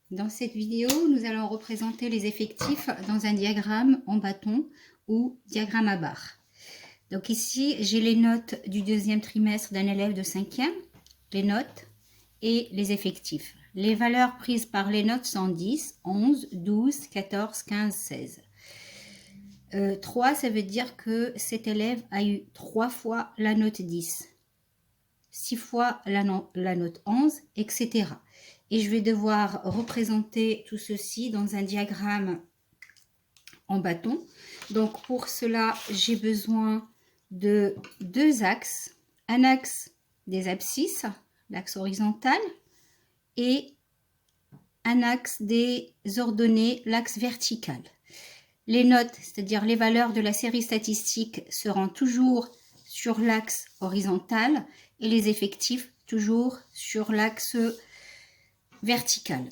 Dans cette vidéo, nous allons représenter les effectifs dans un diagramme en bâton ou diagramme à barre. Donc ici, j'ai les notes du deuxième trimestre d'un élève de 5e, les notes et les effectifs. Les valeurs prises par les notes sont 10, 11, 12, 14, 15, 16. 3, ça veut dire que cet élève a eu 3 fois la note 10, 6 fois la note 11, etc. Et je vais devoir représenter tout ceci dans un diagramme en bâton. Donc pour cela, j'ai besoin de deux axes. Un axe des abscisses, l'axe horizontal, et un axe des ordonnées, l'axe vertical. Les notes, c'est-à-dire les valeurs de la série statistique, seront toujours sur l'axe horizontal et les effectifs toujours sur l'axe vertical.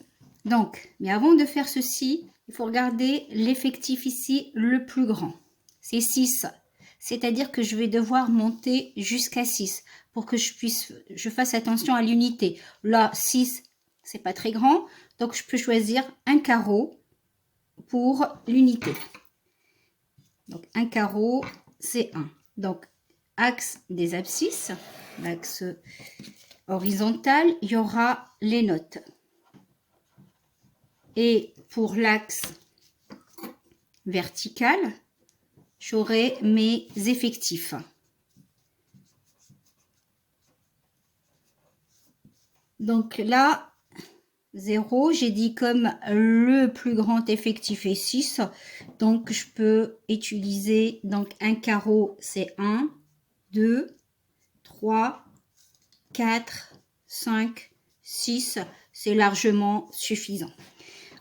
Donc, mais avant de faire ceci, il faut regarder l'effectif ici le plus grand. C'est 6. C'est-à-dire que je vais devoir monter jusqu'à 6 pour que je fasse attention à l'unité. Là, 6, c'est pas très grand. Donc, je peux choisir un carreau pour l'unité. Donc, un carreau, c'est 1. Donc, axe des abscisses, l'axe horizontal, il y aura les notes. Et pour l'axe vertical, j'aurai mes effectifs. Donc là, 0, j'ai dit comme le plus grand effectif est 6, donc je peux utiliser, donc un carreau c'est 1, 2, 3, 4, 5, 6, c'est largement suffisant.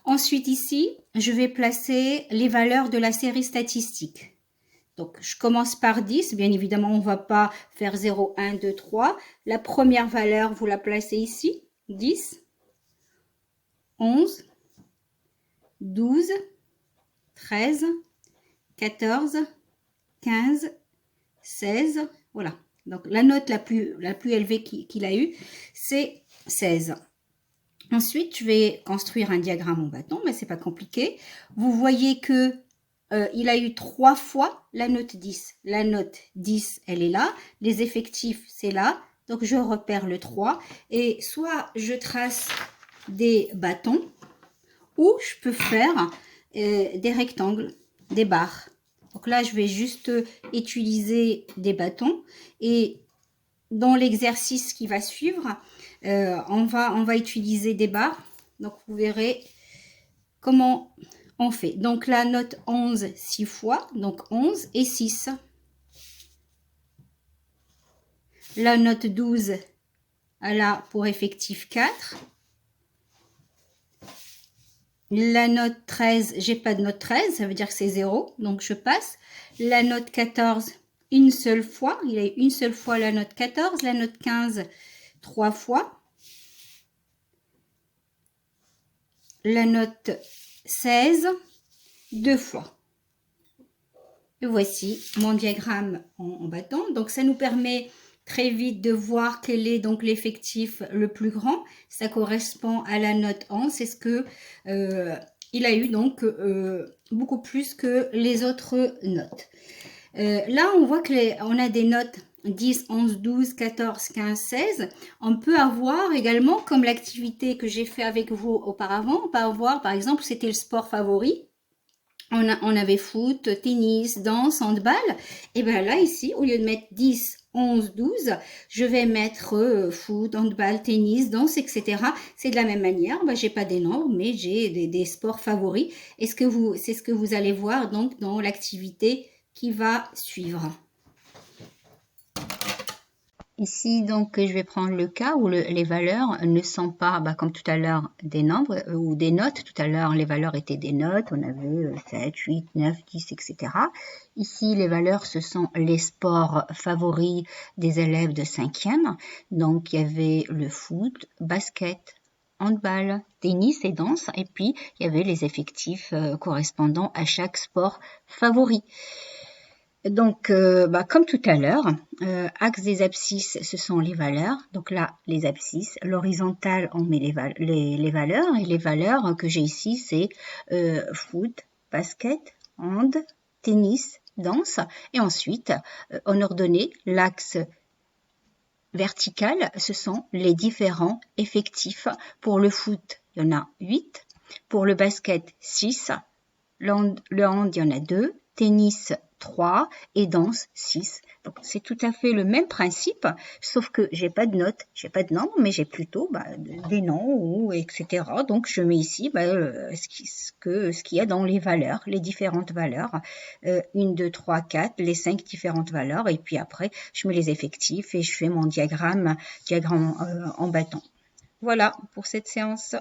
Ensuite ici, je vais placer les valeurs de la série statistique. Donc, je commence par 10. Bien évidemment, on ne va pas faire 0, 1, 2, 3. La première valeur, vous la placez ici. 10, 11, 12, 13, 14, 15, 16. Voilà. Donc, la note la plus élevée qu'il a eue, c'est 16. Ensuite, je vais construire un diagramme en bâton, mais c'est pas compliqué. Vous voyez que il a eu 3 fois la note 10. La note 10, elle est là. Les effectifs, c'est là. Donc, je repère le 3. Et soit je trace des bâtons, ou je peux faire des rectangles, des barres. Donc là, je vais juste utiliser des bâtons. Et dans l'exercice qui va suivre, on va utiliser des barres. Donc, vous verrez comment on fait. Donc, la note 11, 6 fois. Donc, 11 et 6. La note 12, elle a pour effectif 4. La note 13, j'ai pas de note 13, ça veut dire que c'est 0. Donc, je passe. La note 14, une seule fois. Il a eu une seule fois la note 14. La note 15, 3 fois. La note 16, 2 fois. Et voici mon diagramme en bâton. Donc, ça nous permet très vite de voir quel est donc l'effectif le plus grand. Ça correspond à la note 11. C'est ce que il a eu donc beaucoup plus que les autres notes. Là, on voit qu'on a des notes 10, 11, 12, 14, 15, 16. On peut avoir également, comme l'activité que j'ai fait avec vous auparavant, on peut avoir, par exemple, c'était le sport favori. On avait foot, tennis, danse, handball. Et bien là, ici, au lieu de mettre 10, 11, 12, je vais mettre foot, handball, tennis, danse, etc. C'est de la même manière. Ben, j'ai pas des nombres, mais j'ai des sports favoris. C'est ce que vous allez voir donc dans l'activité qui va suivre. Ici, donc, je vais prendre le cas où les valeurs ne sont pas, comme tout à l'heure, des nombres ou des notes. Tout à l'heure, les valeurs étaient des notes. On avait 7, 8, 9, 10, etc. Ici, les valeurs, ce sont les sports favoris des élèves de 5e. Donc, il y avait le foot, basket, handball, tennis et danse. Et puis, il y avait les effectifs correspondant à chaque sport favori. Donc, comme tout à l'heure, axe des abscisses, ce sont les valeurs. Donc là, les abscisses. L'horizontale, on met les valeurs. Et les valeurs que j'ai ici, c'est foot, basket, hand, tennis, danse. Et ensuite, en ordonnée, l'axe vertical, ce sont les différents effectifs. Pour le foot, il y en a 8. Pour le basket, 6. Le hand, il y en a 2. Tennis, 3 et danse 6. Donc c'est tout à fait le même principe, sauf que j'ai pas de notes, j'ai pas de nombres, mais j'ai plutôt des noms ou etc. Donc je mets ici ce qu'il y a dans les valeurs, les différentes valeurs, 1, 2, 3, 4, les 5 différentes valeurs, et puis après je mets les effectifs et je fais mon diagramme en bâton. Voilà pour cette séance.